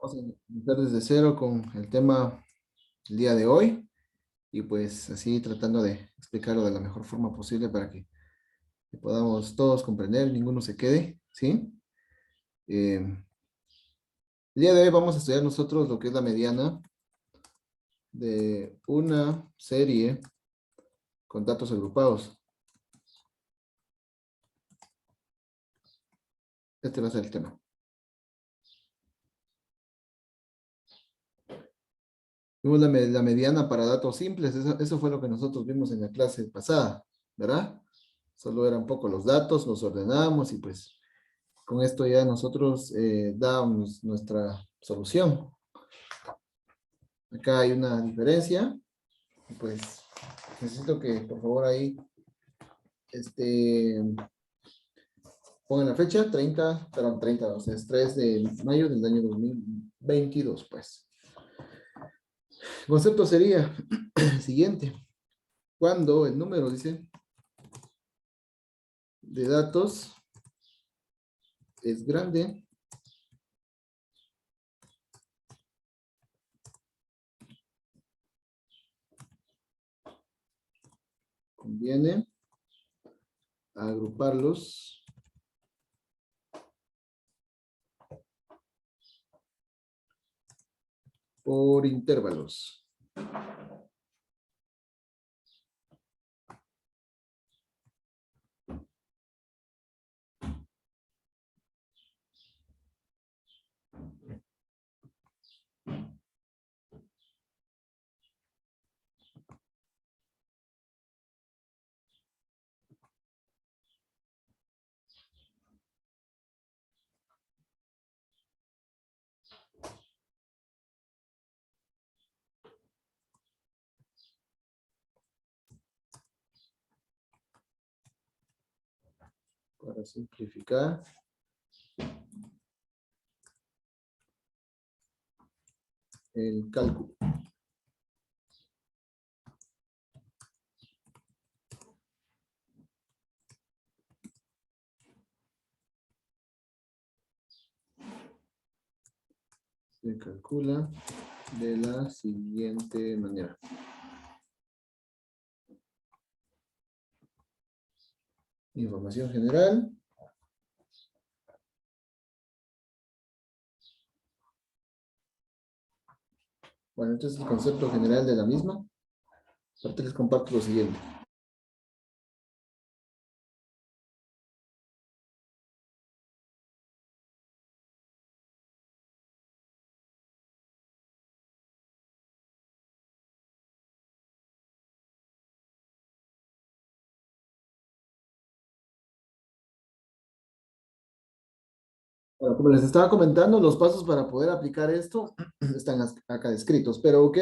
Vamos a empezar desde cero con el tema del día de hoy y pues así tratando de explicarlo de la mejor forma posible para que podamos todos comprender, ninguno se quede, ¿sí? El día de hoy vamos a estudiar nosotros lo que es la mediana de una serie con datos agrupados. Este va a ser el tema. Vimos la mediana para datos simples, eso fue lo que nosotros vimos en la clase pasada, ¿verdad? Solo eran un poco los datos, los ordenamos y pues con esto ya nosotros damos nuestra solución. Acá hay una diferencia. Pues necesito que por favor ahí pongan la fecha, 30, perdón, 30, o sea, es 3 de mayo del año 2022, pues. El concepto sería el siguiente. Cuando el número, dice, de datos es grande, conviene agruparlos por intervalos. Para simplificar el cálculo. Se calcula de la siguiente manera. Información general. Bueno, entonces el concepto general de la misma. Ahorita les comparto lo siguiente. Bueno, como les estaba comentando, los pasos para poder aplicar esto están acá descritos, pero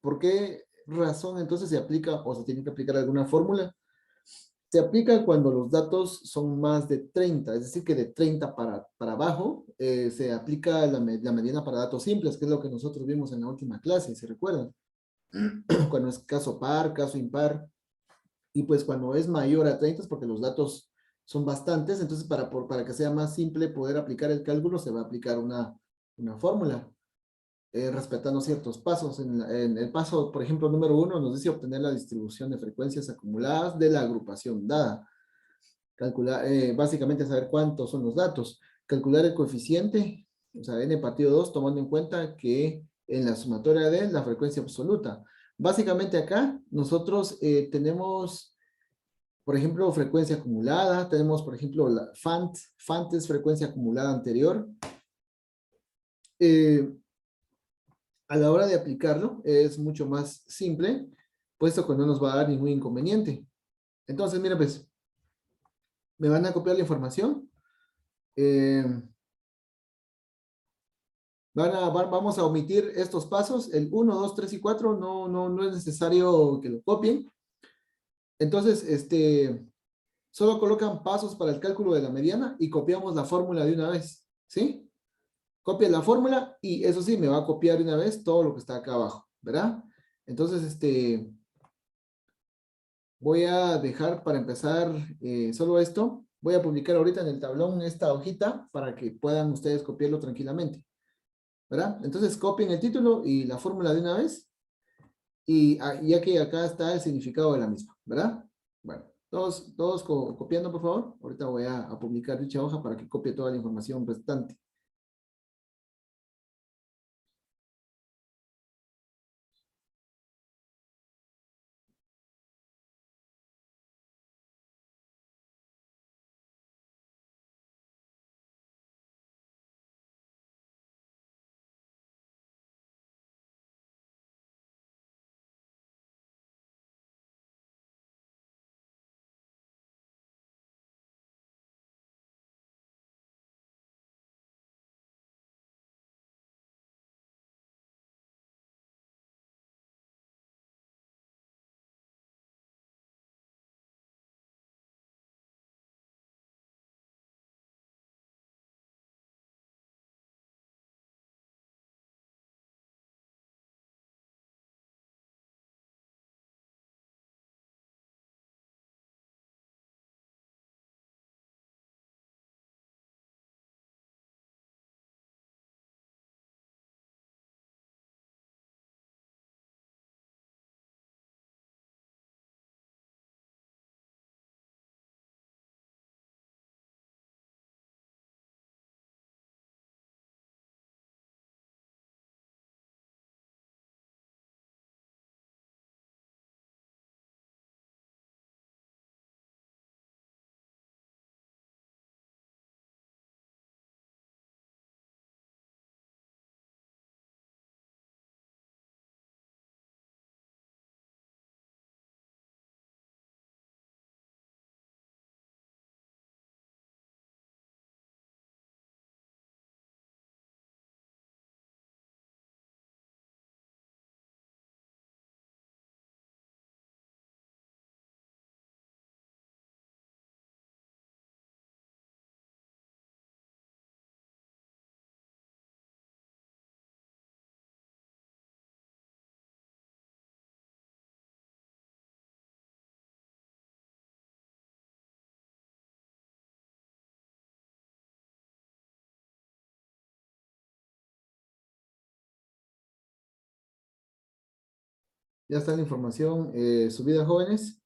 por qué razón entonces se aplica o se tiene que aplicar alguna fórmula? Se aplica cuando los datos son más de 30, es decir, que de 30 para abajo se aplica la mediana para datos simples, que es lo que nosotros vimos en la última clase, ¿se recuerdan? Cuando es caso par, caso impar, y pues cuando es mayor a 30 es porque los datos son bastantes, entonces para que sea más simple poder aplicar el cálculo se va a aplicar una fórmula, respetando ciertos pasos. En el paso, por ejemplo, número 1 nos dice obtener la distribución de frecuencias acumuladas de la agrupación dada. Calcular, básicamente saber cuántos son los datos. Calcular el coeficiente, o sea, n partido 2, tomando en cuenta que en la sumatoria de la frecuencia absoluta. Básicamente acá nosotros tenemos, por ejemplo, frecuencia acumulada, tenemos, por ejemplo, la FANT es frecuencia acumulada anterior. A la hora de aplicarlo es mucho más simple, puesto que no nos va a dar ningún inconveniente. Entonces, mira, pues, me van a copiar la información. Vamos a omitir estos pasos, el 1, 2, 3 y 4, no es necesario que lo copien. Entonces, solo colocan pasos para el cálculo de la mediana y copiamos la fórmula de una vez, ¿sí? Copia la fórmula y eso sí, me va a copiar de una vez todo lo que está acá abajo, ¿verdad? Entonces, voy a dejar para empezar solo esto. Voy a publicar ahorita en el tablón esta hojita para que puedan ustedes copiarlo tranquilamente. ¿verdad? Entonces copien el título y la fórmula de una vez, y ya que acá está el significado de la misma, ¿verdad? Bueno, todos copiando, por favor. Ahorita voy a publicar dicha hoja para que copie toda la información restante. Ya está la información subida, jóvenes.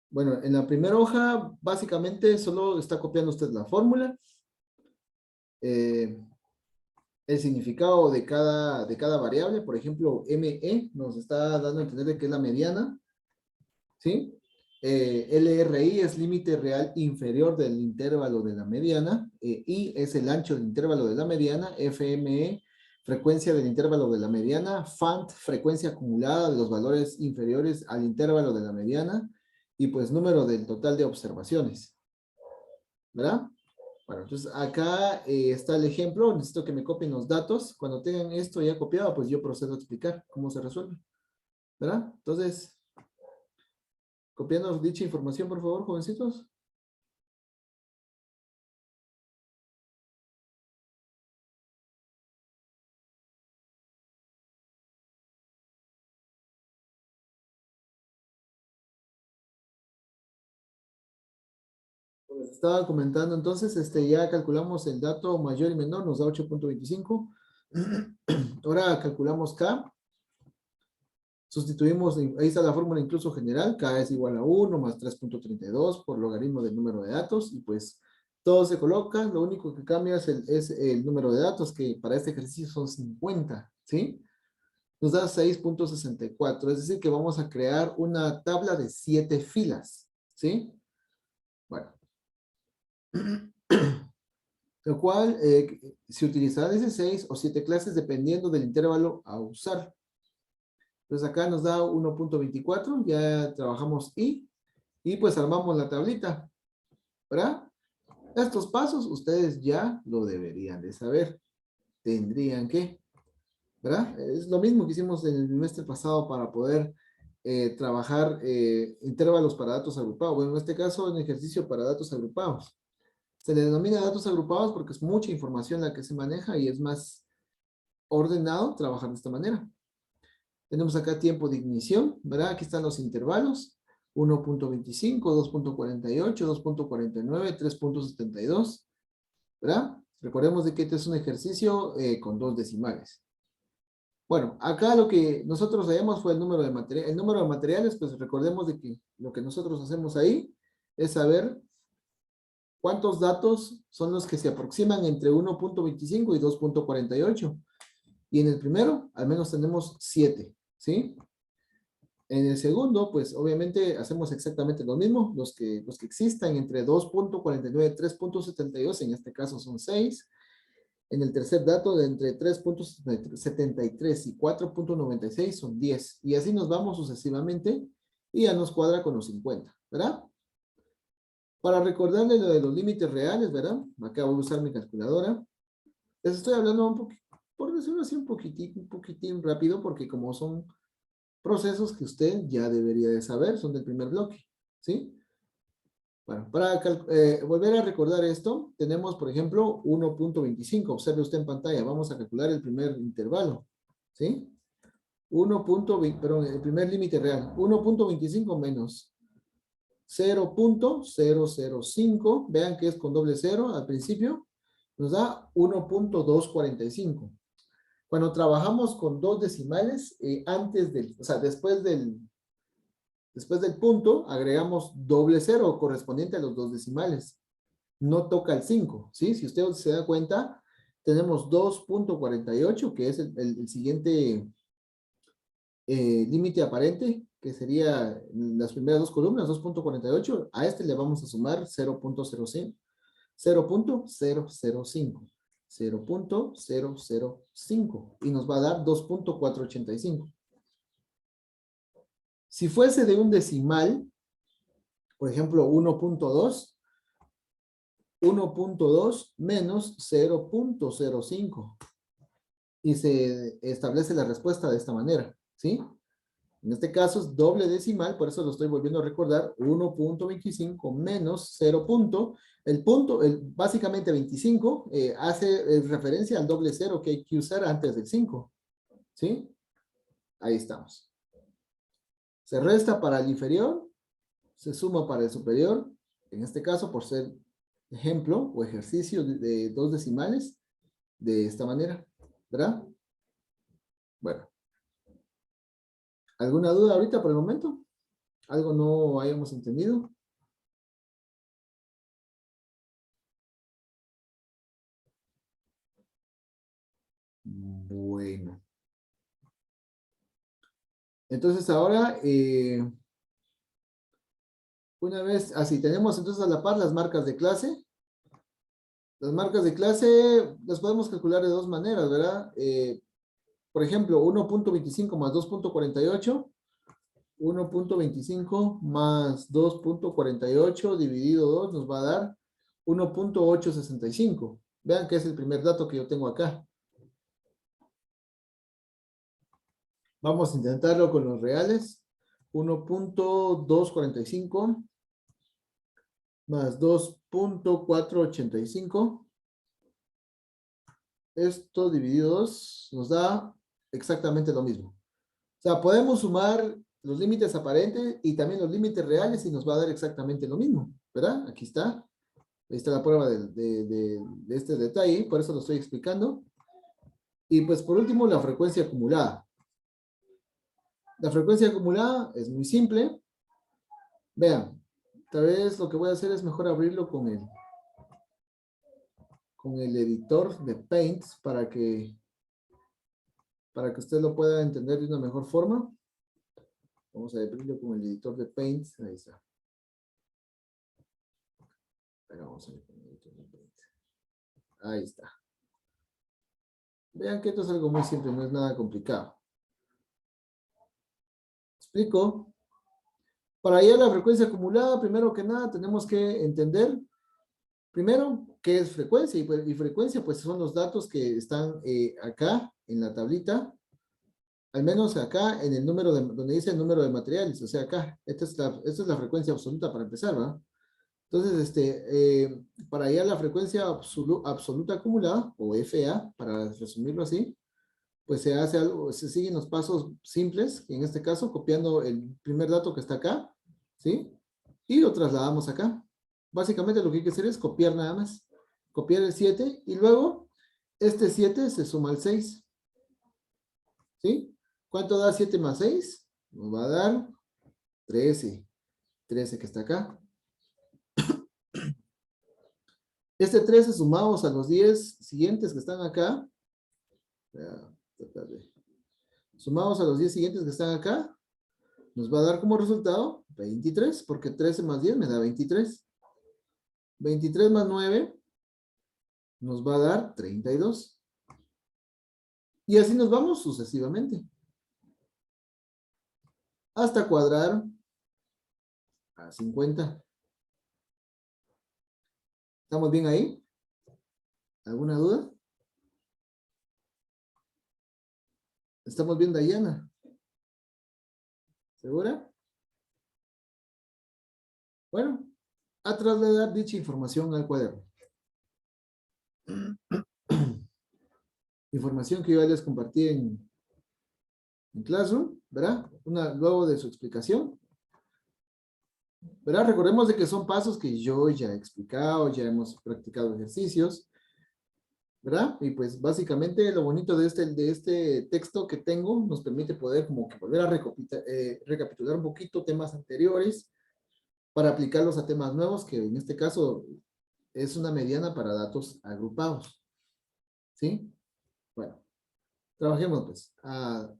Bueno, en la primera hoja, básicamente, solo está copiando usted la fórmula, eh, el significado de cada variable. Por ejemplo, ME nos está dando a entender de que es la mediana, ¿sí? LRI es límite real inferior del intervalo de la mediana, I es el ancho del intervalo de la mediana, FME, frecuencia del intervalo de la mediana, FANT, frecuencia acumulada de los valores inferiores al intervalo de la mediana, y pues número del total de observaciones, ¿verdad? Bueno, entonces acá está el ejemplo. Necesito que me copien los datos. Cuando tengan esto ya copiado, pues yo procedo a explicar cómo se resuelve, ¿verdad? Entonces, copiando dicha información, por favor, jovencitos. Les estaba comentando entonces, ya calculamos el dato mayor y menor, nos da 8.25. Ahora calculamos K. Sustituimos, ahí está la fórmula incluso general, K es igual a 1 más 3.32 por logaritmo del número de datos, y pues todo se coloca. Lo único que cambia es el número de datos, que para este ejercicio son 50, ¿sí? Nos da 6.64, es decir que vamos a crear una tabla de 7 filas, ¿sí? Bueno. Lo cual se utilizarán 6 o 7 clases dependiendo del intervalo a usar. Entonces acá nos da 1.24, ya trabajamos y pues armamos la tablita, ¿verdad? Estos pasos ustedes ya lo deberían de saber, tendrían que, ¿verdad? Es lo mismo que hicimos en el trimestre pasado para poder trabajar intervalos para datos agrupados. Bueno, en este caso, un ejercicio para datos agrupados. Se le denomina datos agrupados porque es mucha información la que se maneja y es más ordenado trabajar de esta manera. Tenemos acá tiempo de ignición, ¿verdad? Aquí están los intervalos. 1.25, 2.48, 2.49, 3.72, ¿verdad? Recordemos de que este es un ejercicio con 2 decimales. Bueno, acá lo que nosotros hallamos fue el número de materiales. El número de materiales, pues recordemos de que lo que nosotros hacemos ahí es saber cuántos datos son los que se aproximan entre 1.25 y 2.48. Y en el primero, al menos tenemos 7, ¿sí? En el segundo, pues obviamente hacemos exactamente lo mismo. Los que existan entre 2.49 y 3.72, en este caso son 6. En el tercer dato, de entre 3.73 y 4.96 son 10. Y así nos vamos sucesivamente y ya nos cuadra con los 50, ¿verdad? Para recordarles lo de los límites reales, ¿verdad? Acá voy a usar mi calculadora. Les estoy hablando un poquito, por decirlo así, un poquitín rápido, porque como son procesos que usted ya debería de saber, son del primer bloque, ¿sí? Bueno, para volver a recordar esto, tenemos, por ejemplo, 1.25. Observe usted en pantalla. Vamos a calcular el primer intervalo, ¿sí? 1.20, perdón, el primer límite real. 1.25 menos 0.005. Vean que es con doble cero al principio. Nos da 1.245. Cuando trabajamos con dos decimales, o sea, después del punto, agregamos doble cero correspondiente a los dos decimales. No toca el 5, ¿sí? Si usted se da cuenta, tenemos 2.48, que es el siguiente límite aparente, que sería las primeras dos columnas, 2.48. A este le vamos a sumar 0.05. 0.005. 0.005. Y nos va a dar 2.485. Si fuese de un decimal, por ejemplo, 1.2, 1.2 menos 0.05. Y se establece la respuesta de esta manera, ¿sí? En este caso es doble decimal, por eso lo estoy volviendo a recordar, 1.25 menos 0. Básicamente 25 hace referencia al doble cero que hay que usar antes del 5, ¿sí? Ahí estamos. Se resta para el inferior, se suma para el superior, en este caso por ser ejemplo o ejercicio de dos decimales, de esta manera, ¿verdad? Bueno. ¿Alguna duda ahorita por el momento? ¿Algo no hayamos entendido? Bueno. Entonces ahora, una vez, así tenemos entonces a la par las marcas de clase. Las marcas de clase las podemos calcular de dos maneras, ¿verdad? Por ejemplo, 1.25 más 2.48. 1.25 más 2.48 dividido 2 nos va a dar 1.865. Vean que es el primer dato que yo tengo acá. Vamos a intentarlo con los reales. 1.245 más 2.485. Esto dividido 2 nos da exactamente lo mismo. O sea, podemos sumar los límites aparentes y también los límites reales y nos va a dar exactamente lo mismo, ¿verdad? Aquí está. Ahí está la prueba de este detalle, por eso lo estoy explicando. Y pues por último, la frecuencia acumulada. La frecuencia acumulada es muy simple. Vean, tal vez lo que voy a hacer es mejor abrirlo con el editor de Paint para que usted lo pueda entender de una mejor forma. Vamos a abrirlo con el editor de Paint. Ahí está. Vamos a ver con el editor de Paint. Ahí está. Vean que esto es algo muy simple, no es nada complicado. ¿Explico? Para hallar la frecuencia acumulada, primero que nada, tenemos que entender, primero, qué es frecuencia. Y frecuencia, pues, son los datos que están acá, en la tablita. Al menos acá, en el número donde dice el número de materiales. O sea, acá, esta es la frecuencia absoluta para empezar, ¿verdad? Entonces, para hallar la frecuencia absoluta acumulada, o FA, para resumirlo así, pues se siguen los pasos simples, en este caso, copiando el primer dato que está acá, ¿sí? Y lo trasladamos acá. Básicamente lo que hay que hacer es copiar nada más. copiar el 7 y luego este 7 se suma al 6. ¿Sí? ¿Cuánto da 7 más 6? Nos va a dar 13. 13 que está acá. Este 13 sumados a los 10 siguientes que están acá. Sumados a los 10 siguientes que están acá. Nos va a dar como resultado 23, porque 13 más 10 me da 23. 23 más 9 nos va a dar 32. Y así nos vamos sucesivamente. Hasta cuadrar a 50. ¿Estamos bien ahí? ¿Alguna duda? ¿Estamos bien, Dayana? ¿Segura? Bueno, a trasladar dicha información al cuaderno. Información que yo ya les compartí en Classroom, ¿verdad? Luego de su explicación. ¿Verdad? Recordemos de que son pasos que yo ya he explicado, ya hemos practicado ejercicios, ¿verdad? Y pues básicamente lo bonito de este texto que tengo nos permite poder como que volver a recapitular un poquito temas anteriores para aplicarlos a temas nuevos, que en este caso es una mediana para datos agrupados. ¿Sí? Bueno, trabajemos pues a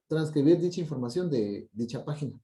transcribir dicha información de dicha página.